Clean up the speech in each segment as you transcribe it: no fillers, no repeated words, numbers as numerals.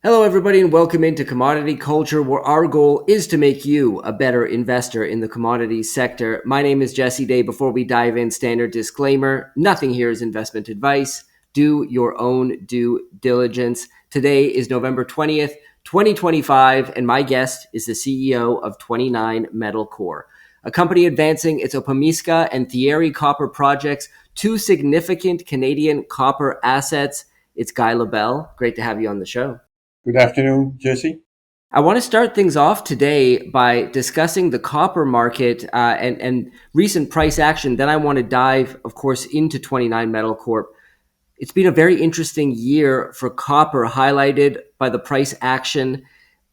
Hello, everybody, and welcome into Commodity Culture, where our goal is to make you a better investor in the commodities sector. My name is Jesse Day. Before we dive in, standard disclaimer, nothing here is investment advice. Do your own due diligence. Today is November 20th, 2025, and my guest is the CEO of XXIX Metal Corp, a company advancing its Opemiska and Thierry copper projects, two significant Canadian copper assets. It's Guy Lebel. Great to have you on the show. Good afternoon, Jesse. I want to start things off today by discussing the copper market and recent price action. Then I want to dive, of course, into XXIX Metal Corp. It's been a very interesting year for copper, highlighted by the price action.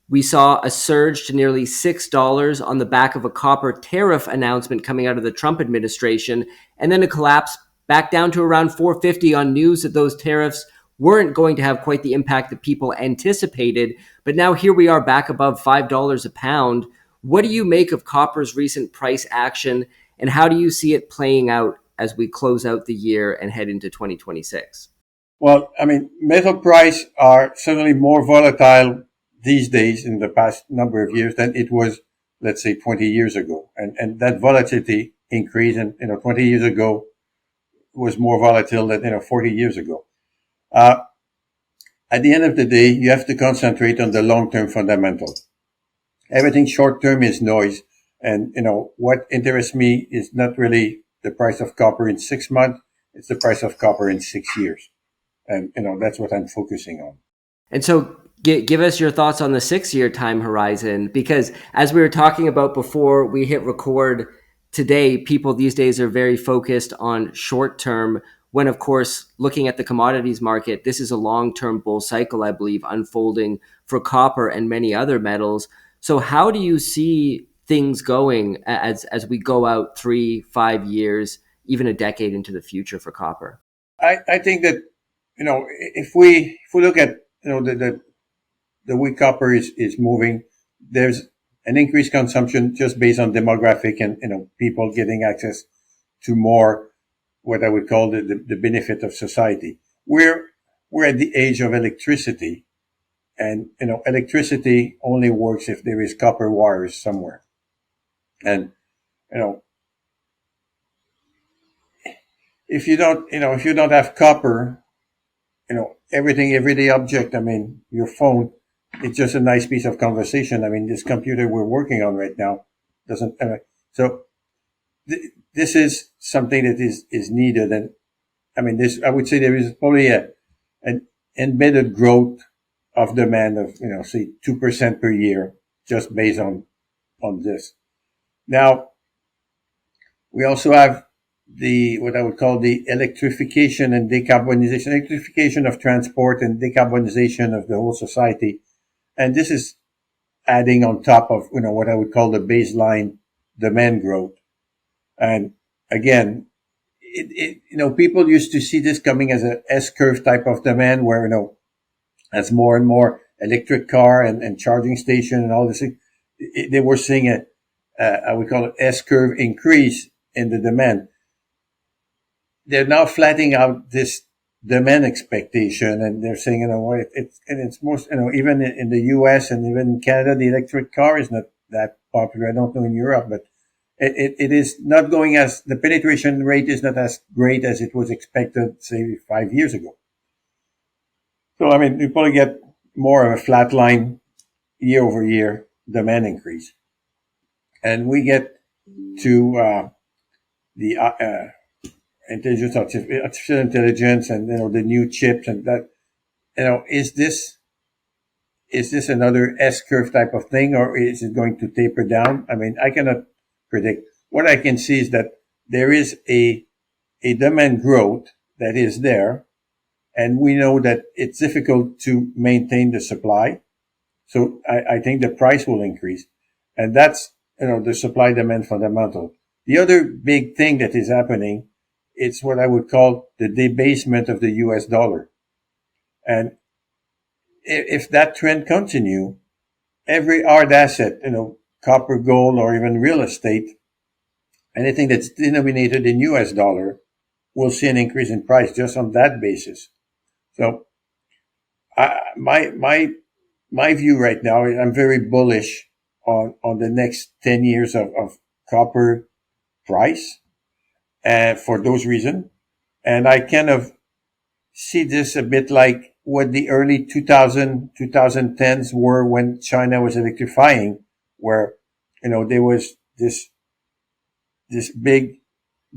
We saw a surge to nearly $6 on the back of a copper tariff announcement coming out of the Trump administration, and then a collapse back down to around $4.50 on news that those tariffs weren't going to have quite the impact that people anticipated. But now here we are back above $5 a pound. What do you make of copper's recent price action, and how do you see it playing out as we close out the year and head into 2026? Well, metal prices are certainly more volatile these days in the past number of years than it was, let's say, 20 years ago. And that volatility increased, and 20 years ago was more volatile than 40 years ago. At the end of the day, you have to concentrate on the long-term fundamentals. Everything short-term is noise. And, what interests me is not really the price of copper in 6 months. It's the price of copper in 6 years. And, that's what I'm focusing on. And so give us your thoughts on the 6-year time horizon, because as we were talking about before we hit record today, people these days are very focused on short-term, when, of course, looking at the commodities market, this is a long-term bull cycle, I believe, unfolding for copper and many other metals. So how do you see things going as we go out 3-5 years, even a decade into the future for copper? I think that, if we look at, the way copper is moving, there's an increased consumption just based on demographic and, people getting access to more, what I would call the benefit of society. We're at the age of electricity, and electricity only works if there is copper wires somewhere. And if you don't have copper, everything, everyday object, your phone, it's just a nice piece of conversation. This computer we're working on right now doesn't. This is something that is needed, and I would say there is probably an embedded growth of demand of say 2% per year just based on this. Now we also have what I would call the electrification and decarbonization, electrification of transport and decarbonization of the whole society, and this is adding on top of what I would call the baseline demand growth. And again, people used to see this coming as a S-curve type of demand where, as more and more electric car and charging station and all this, they were seeing I would call it S-curve increase in the demand. They're now flattening out this demand expectation, and they're saying, it's most, even in the US and even in Canada, the electric car is not that popular. I don't know in Europe, but it is not going as, the penetration rate is not as great as it was expected, say, 5 years ago. So, you probably get more of a flat line year over year demand increase. And we get to the artificial intelligence and, the new chips and that, is this another S-curve type of thing, or is it going to taper down? I cannot predict. What I can see is that there is a demand growth that is there, and we know that it's difficult to maintain the supply. So I think the price will increase, and that's the supply demand fundamental. The other big thing that is happening, it's what I would call the debasement of the US dollar. And if that trend continue, every hard asset, copper, gold, or even real estate, anything that's denominated in US dollar will see an increase in price just on that basis. So my my view right now, I'm very bullish on the next 10 years of copper price, and for those reasons. And I kind of see this a bit like what the early 2010s were when China was electrifying, where, there was this big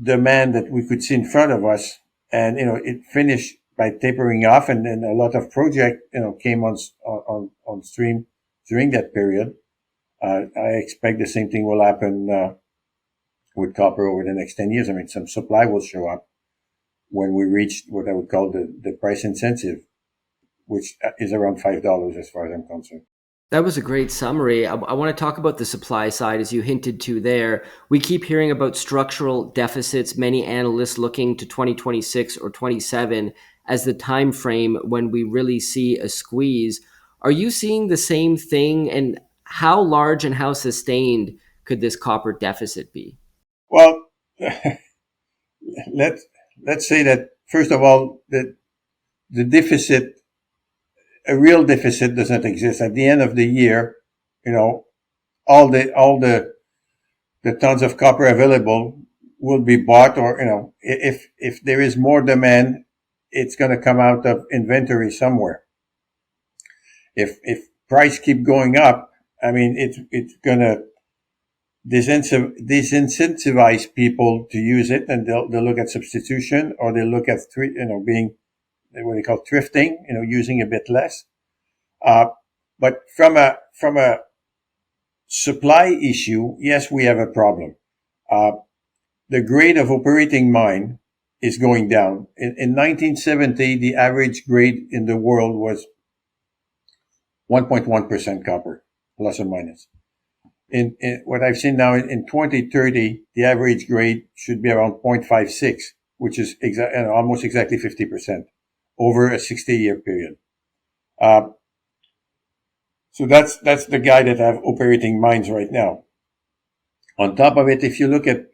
demand that we could see in front of us, and it finished by tapering off, and then a lot of project came on stream during that period. I expect the same thing will happen with copper over the next 10 years. I mean, some supply will show up when we reach what I would call the price incentive, which is around $5 as far as I'm concerned. That was a great summary. I want to talk about the supply side, as you hinted to there. We keep hearing about structural deficits, many analysts looking to 2026 or 27 as the time frame when we really see a squeeze. Are you seeing the same thing? And how large and how sustained could this copper deficit be? Well, let's let's say that first of all, the deficit, a real deficit, does not exist. At the end of the year, you know, all the tons of copper available will be bought, or if there is more demand, it's going to come out of inventory somewhere. If price keep going up, I mean, it's going to disincentivize people to use it, and they'll look at substitution, or they'll look at being what they call thrifting, using a bit less. But from a supply issue, yes, we have a problem. Uh, the grade of operating mine is going down. In 1970, the average grade in the world was 1.1% copper, plus or minus. In what I've seen now in 2030, the average grade should be around 0.56, which is almost exactly 50% over a 60-year period. Uh, so that's the guy that have operating mines right now. On top of it, if you look at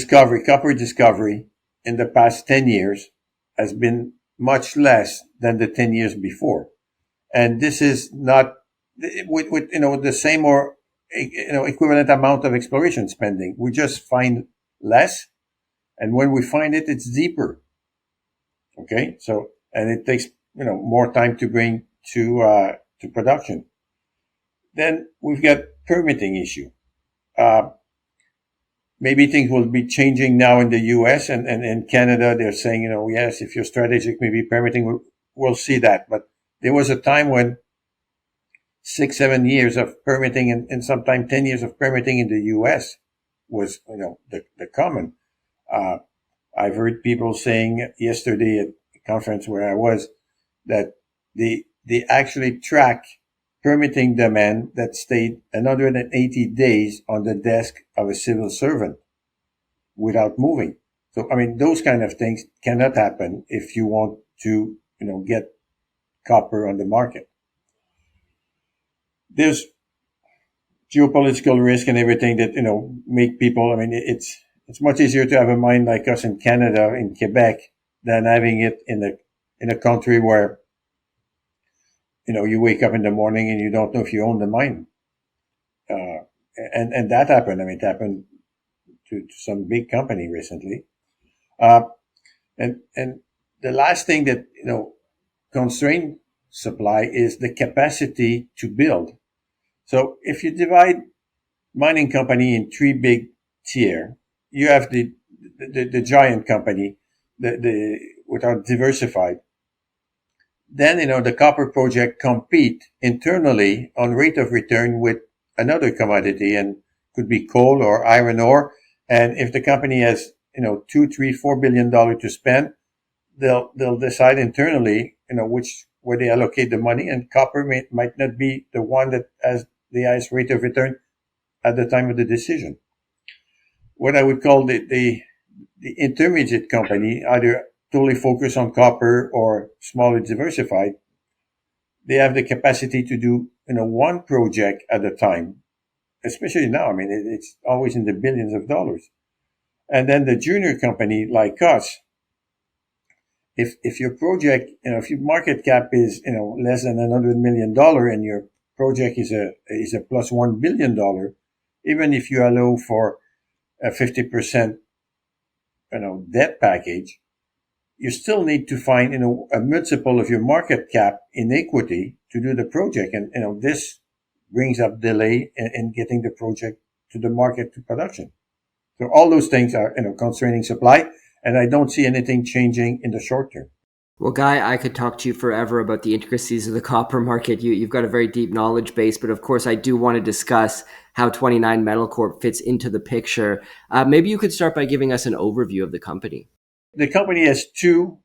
copper discovery in the past 10 years has been much less than the 10 years before. And this is not with the same or equivalent amount of exploration spending. We just find less, and when we find it, it's deeper. Okay, so and it takes more time to bring to production. Then we've got permitting issue. Uh, Maybe things will be changing now in the U.S. and in Canada. They're saying, yes, if you're strategic, maybe permitting, we'll see that. But there was a time when 6-7 years of permitting and sometimes 10 years of permitting in the U.S. was, the common. I've heard people saying yesterday at a conference where I was that they actually track permitting demand that stayed 180 days on the desk of a civil servant without moving. So, I mean, those kind of things cannot happen if you want to, get copper on the market. There's geopolitical risk and everything that, make people, I mean, it's much easier to have a mine like us in Canada, in Quebec, than having it in a country where, you wake up in the morning and you don't know if you own the mine. And that happened. I mean, it happened to some big company recently. And the last thing that, constrain supply is the capacity to build. So if you divide mining company in three big tier, you have the giant company, which are diversified. Then, the copper project compete internally on rate of return with another commodity, and could be coal or iron ore. And if the company has, $2, $3, $4 billion to spend, they'll decide internally, where they allocate the money, and copper might not be the one that has the highest rate of return at the time of the decision. What I would call the intermediate company, either totally focused on copper or smaller diversified, they have the capacity to do, one project at a time, especially now. I mean, it's always in the billions of dollars. And then the junior company like us, if your project, if your market cap is, less than $100 million and you're project is a plus $1 billion, even if you allow for a 50% debt package, you still need to find a multiple of your market cap in equity to do the project, and this brings up delay in getting the project to the market to production. So all those things are constraining supply, and I don't see anything changing in the short term. Well, Guy, I could talk to you forever about the intricacies of the copper market. You've got a very deep knowledge base, but of course, I do want to discuss how 29 Metal Corp fits into the picture. Maybe you could start by giving us an overview of the company. The company has two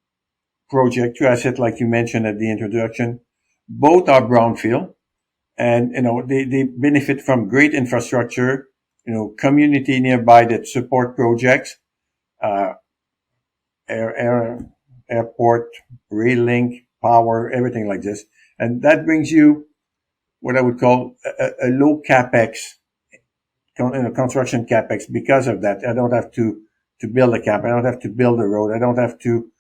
assets, like you mentioned at the introduction. Both are brownfield, and they benefit from great infrastructure, community nearby that support projects, airport, rail link, power, everything like this. And that brings you what I would call a low capex, construction capex. Because of that, I don't have to build a camp. I don't have to build a road. I don't have to,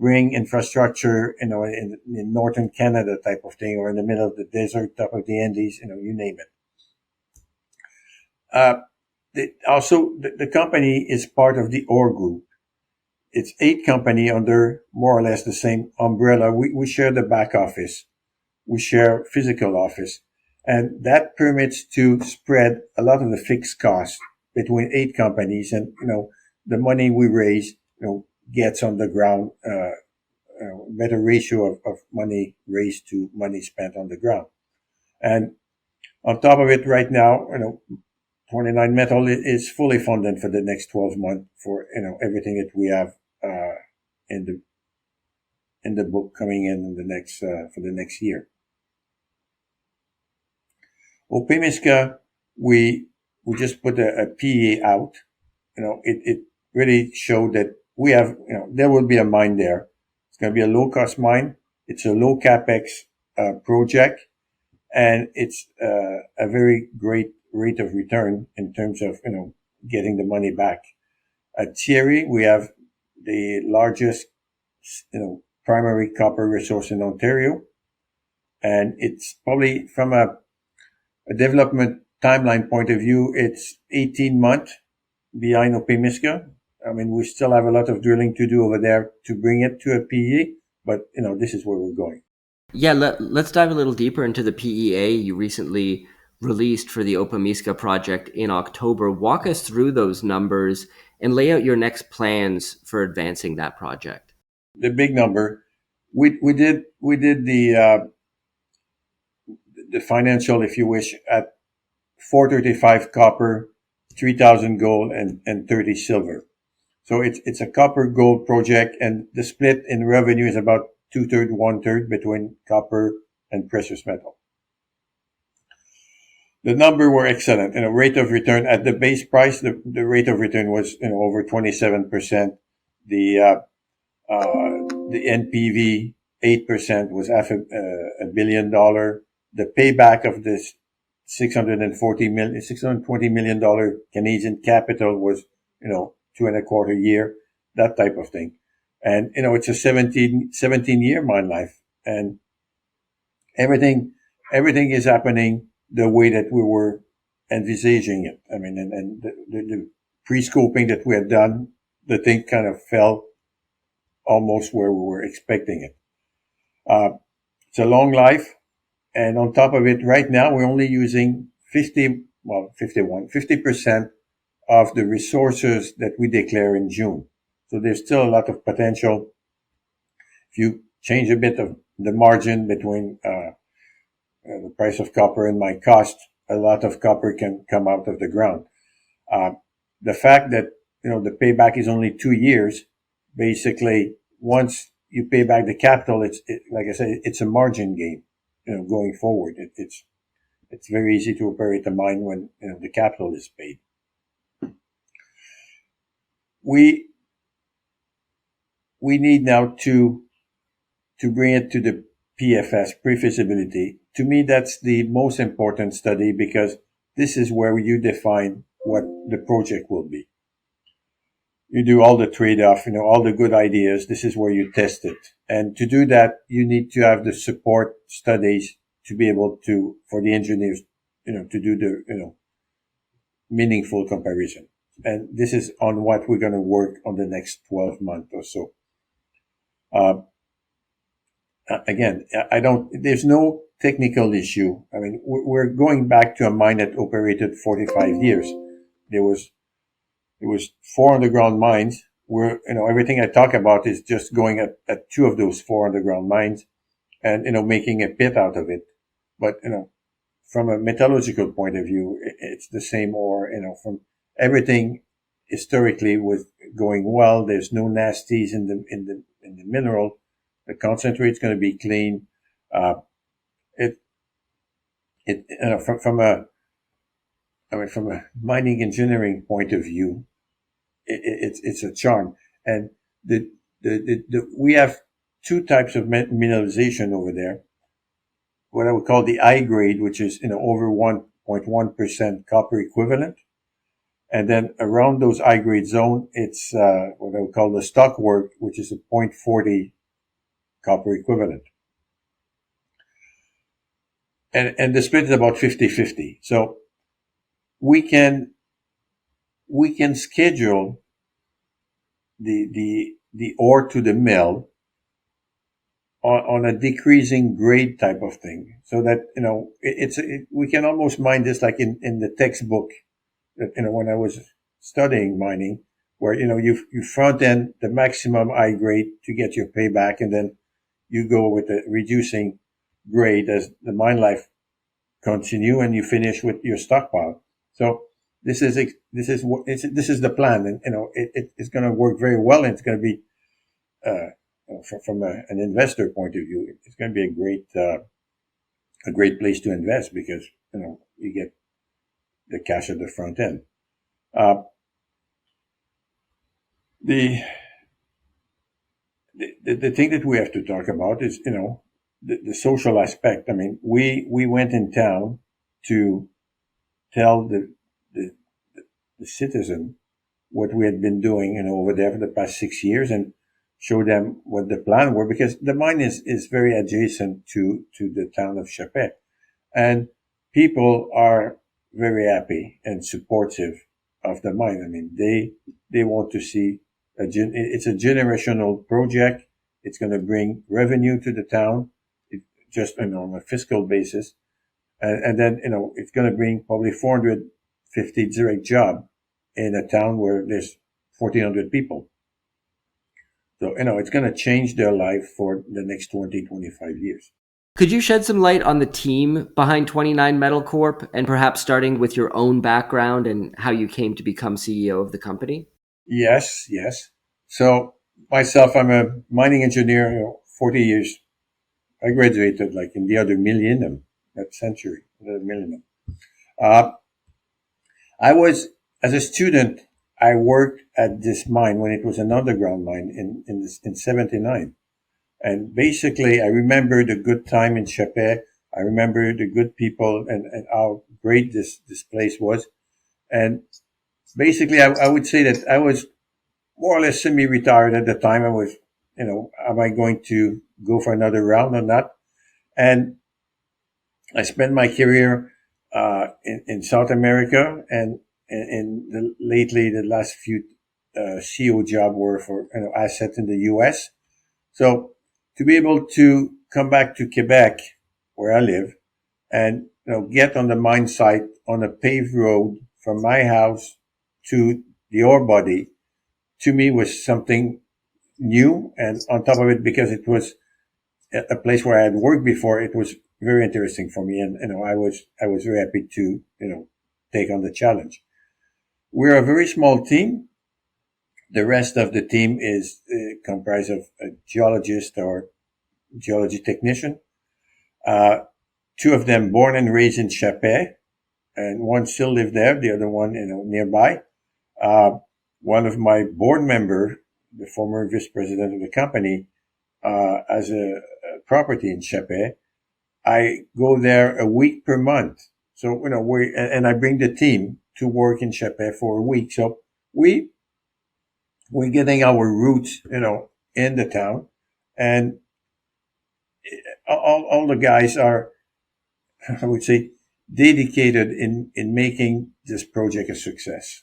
bring infrastructure, in northern Canada type of thing, or in the middle of the desert, top of the Andes, you name it. The company is part of the OR group. It's 8 company under more or less the same umbrella. We share the back office. We share physical office. And that permits to spread a lot of the fixed costs between 8 companies. And, the money we raise, gets on the ground, better ratio of money raised to money spent on the ground. And on top of it right now, 29 Metal is fully funded for the next 12 months for, everything that we have, in the book coming in the next, for the next year. Opemiska, we just put a PEA out. It really showed that we have, there will be a mine there. It's going to be a low cost mine. It's a low capex, project, and it's, a very great rate of return in terms of, getting the money back. At Thierry, we have the largest, primary copper resource in Ontario. And it's probably from a development timeline point of view, it's 18 months behind Opemiska. I mean, we still have a lot of drilling to do over there to bring it to a PEA, but, this is where we're going. Yeah, let's dive a little deeper into the PEA you recently released for the Opemiska project in October. Walk us through those numbers and lay out your next plans for advancing that project. The big number, we did the financial, if you wish, at 435 copper, 3,000 gold, and 30 silver. So it's a copper gold project, and the split in revenue is about 2/3, 1/3 between copper and precious metal. The number were excellent, and a rate of return at the base price. The rate of return was, over 27%. The NPV 8% was half $1 billion. The payback of this $620 million Canadian capital was, 2.25 year, that type of thing. And, it's a 17-year mine life, and everything is happening the way that we were envisaging it. I mean, and the pre-scoping that we had done, the thing kind of fell almost where we were expecting it. It's a long life. And on top of it, right now, we're only using 50% of the resources that we declare in June. So there's still a lot of potential. If you change a bit of the margin between, the price of copper and my cost, a lot of copper can come out of the ground. The fact that, the payback is only 2 years, basically, once you pay back the capital, like I said, it's a margin game, going forward. It's very easy to operate a mine when, the capital is paid. We need now to bring it to the PFS, pre-feasibility. To me, that's the most important study, because this is where you define what the project will be. You do all the trade-off, all the good ideas. This is where you test it. And to do that, you need to have the support studies to be able to, for the engineers, to do the, meaningful comparison. And this is on what we're going to work on the next 12 months or so. Uh, Again, I don't, there's no technical issue. I mean, we're going back to a mine that operated 45 years. There was four underground mines where, everything I talk about is just going at two of those four underground mines and, making a pit out of it. But, from a metallurgical point of view, it's the same ore, from everything historically was going well. There's no nasties in the mineral. The concentrate's going to be clean. Uh, it, from a mining engineering point of view, it's a charm. And we have two types of mineralization over there. What I would call the I grade, which is, over 1.1% copper equivalent. And then around those I grade zone, it's, what I would call the stock work, which is a 0.40 copper equivalent. And the split is about 50-50. So we can schedule the ore to the mill on a decreasing grade type of thing, so that, we can almost mine this like in the textbook that, when I was studying mining, where, you front end the maximum I grade to get your payback, and then you go with the reducing grade as the mine life continue, and you finish with your stockpile. So this is the plan, and, it's going to work very well, and it's going to be, from an investor point of view, it's going to be a great place to invest, because, you get the cash at the front end. The thing that we have to talk about is, the social aspect. I mean, we went in town to tell the citizen what we had been doing, over there for the past 6 years, and show them what the plan were, because the mine is very adjacent to the town of Chapet, and people are very happy and supportive of the mine. I mean, they want to see it's a generational project. It's going to bring revenue to the town, just, on a fiscal basis, and then, it's going to bring probably 450 direct job in a town where there's 1,400 people. So, it's going to change their life for the next 20-25 years. Could you shed some light on the team behind 29 Metal Corp, and perhaps starting with your own background and how you came to become CEO of the company? Yes. So myself, I'm a mining engineer, 40 years. I graduated like in the other millennium, that century, the millennium. I was, as a student, I worked at this mine when it was an underground mine in 79. And basically, I remember the good time in Chapet. I remember the good people, and how great this place was. And basically, I would say that I was more or less semi-retired at the time. I was, am I going to go for another round or not? And I spent my career, in South America, and lately the last few, CEO job were for, assets in the US. So to be able to come back to Quebec, where I live, and, get on the mine site on a paved road from my house to the ore body, to me was something new. And on top of it, because it was a place where I had worked before, it was very interesting for me. And, I was very happy to, take on the challenge. We're a very small team. The rest of the team is comprised of a geologist or geology technician. Two of them born and raised in Chapet, and one still live there. The other one, nearby. One of my board member, the former vice president of the company, has a property in Chapet. I go there a week per month. So, and I bring the team to work in Chapet for a week. So we're getting our roots, in the town, and all the guys are I would say, dedicated in making this project a success.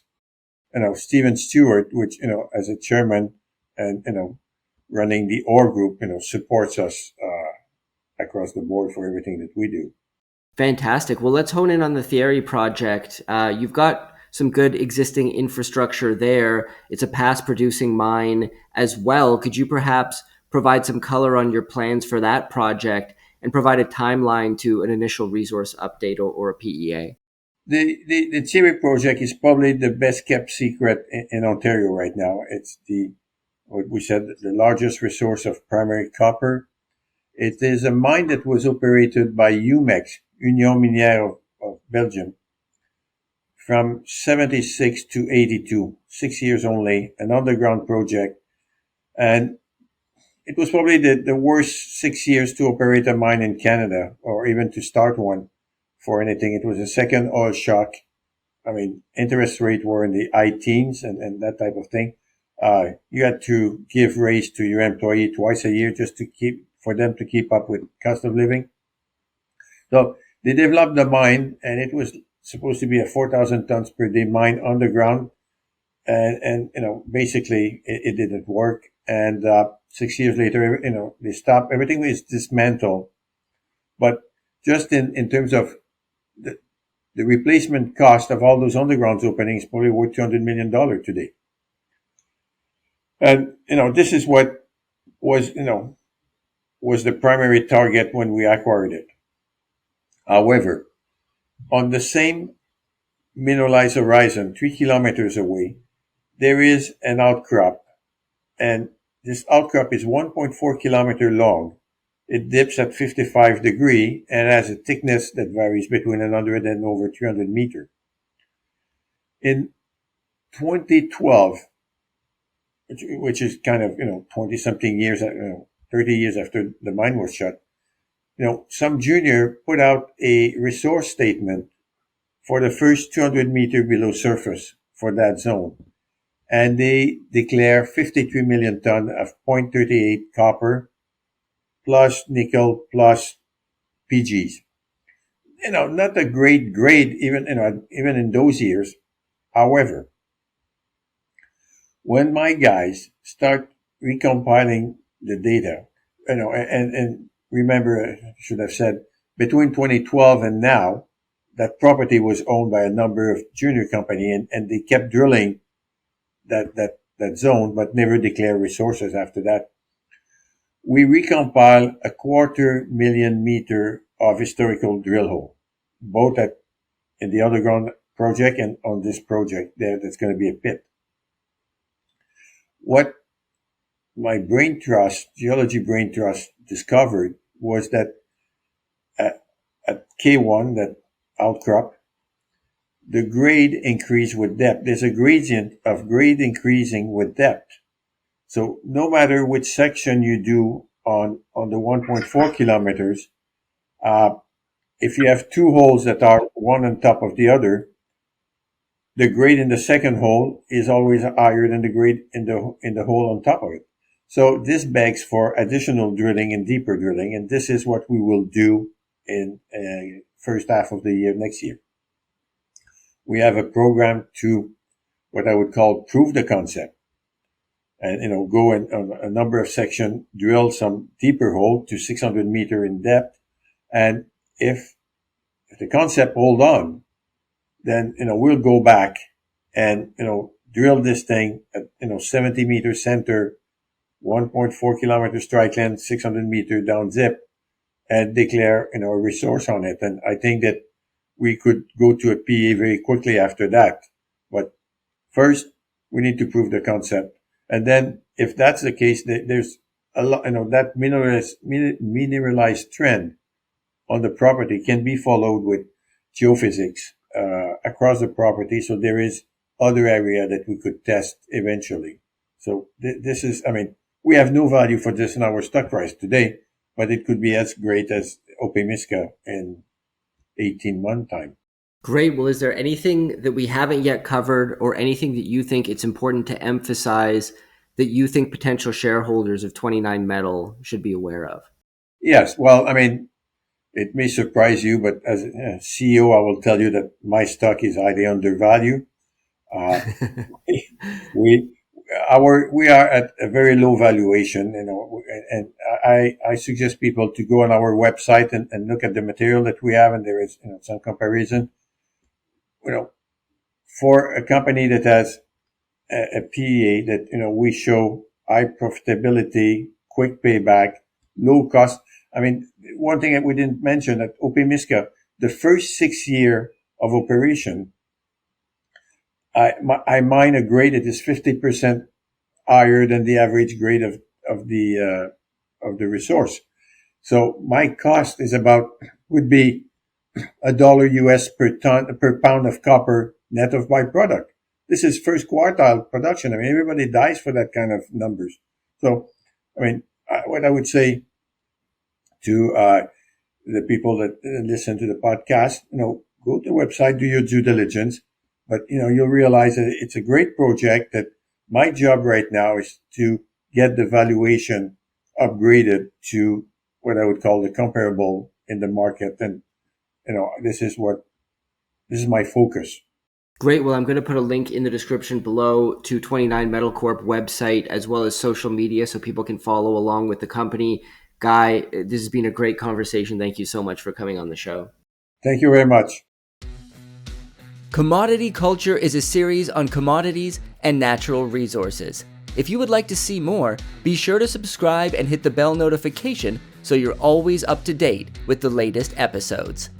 Stephen Stewart, which, as a chairman and, running the OR group, supports us across the board for everything that we do. Fantastic. Well, let's hone in on the Thierry project. You've got some good existing infrastructure there. It's a past producing mine as well. Could you perhaps provide some color on your plans for that project and provide a timeline to an initial resource update or a PEA? The Thierry project is probably the best kept secret in Ontario right now. It's what we said, the largest resource of primary copper. It is a mine that was operated by UMEX, Union Minière of Belgium, from 76 to 82, 6 years only, an underground project. And it was probably the worst 6 years to operate a mine in Canada, or even to start one for anything. It was a second oil shock. I mean, interest rates were in the high teens and that type of thing. You had to give raise to your employee twice a year just for them to keep up with cost of living. So they developed the mine, and it was supposed to be a 4,000 tons per day mine underground. And basically it didn't work. And 6 years later, they stopped. Everything was dismantled. But just in terms of the replacement cost of all those underground openings, probably worth $200 million today. And, this is what was the primary target when we acquired it. However, on the same mineralized horizon, 3 kilometers away, there is an outcrop, and this outcrop is 1.4 kilometer long. It dips at 55 degrees and has a thickness that varies between 100 and over 300 meters. In 2012, which is kind of 20 something years, 30 years after the mine was shut, some junior put out a resource statement for the first 200 meters below surface for that zone. And they declare 53 million ton of 0.38 copper plus nickel plus PGs. Not a great grade even in those years. However, when my guys start recompiling the data, and remember, I should have said, between 2012 and now, that property was owned by a number of junior company, and they kept drilling that zone, but never declare resources after that. We recompile 250,000 meter of historical drill hole, both in the underground project and on this project there that's going to be a pit. What my geology brain trust discovered was that at K1, that outcrop, the grade increased with depth. There's a gradient of grade increasing with depth. So no matter which section you do on the 1.4 kilometers, if you have two holes that are one on top of the other, the grade in the second hole is always higher than the grade in the hole on top of it. So this begs for additional drilling and deeper drilling, and this is what we will do in first half of the year next year. We have a program to what I would call prove the concept, and go in on a number of sections, drill some deeper hole to 600 meter in depth, and if the concept hold on, then we'll go back and drill this thing at 70 meter center, 1.4 kilometer strike length, 600 meter down zip, and declare a resource on it. And I think that we could go to a PEA very quickly after that. But first, we need to prove the concept. And then, if that's the case, there's a lot, that mineralized trend on the property can be followed with geophysics across the property. So there is other area that we could test eventually. So this is, we have no value for this in our stock price today, but it could be as great as Opemiska in 18-month time. Great. Well, is there anything that we haven't yet covered or anything that you think it's important to emphasize that you think potential shareholders of 29 Metal should be aware of? Yes. Well, it may surprise you, but as a CEO, I will tell you that my stock is highly undervalued. Uh, we we are at a very low valuation, and I suggest people to go on our website and look at the material that we have, and there is some comparison. You know, for a company that has a PEA that we show high profitability, quick payback, low cost. I mean, one thing that we didn't mention at Opemiska, the first 6 year of operation, I mine a grade that is 50% higher than the average grade of the resource. So my cost is would be $1 US per pound of copper net of byproduct. This is first quartile production. I mean, everybody dies for that kind of numbers. So, I mean, what I would say to the people that listen to the podcast, go to the website, do your due diligence, but you'll realize that it's a great project. That my job right now is to get the valuation upgraded to what I would call the comparable in the market, and this is my focus. Great. Well, I'm going to put a link in the description below to 29 Metal Corp website as well as social media so people can follow along with the company. Guy, this has been a great conversation. Thank you so much for coming on the show. Thank you very much. Commodity Culture is a series on commodities and natural resources. If you would like to see more, be sure to subscribe and hit the bell notification so you're always up to date with the latest episodes.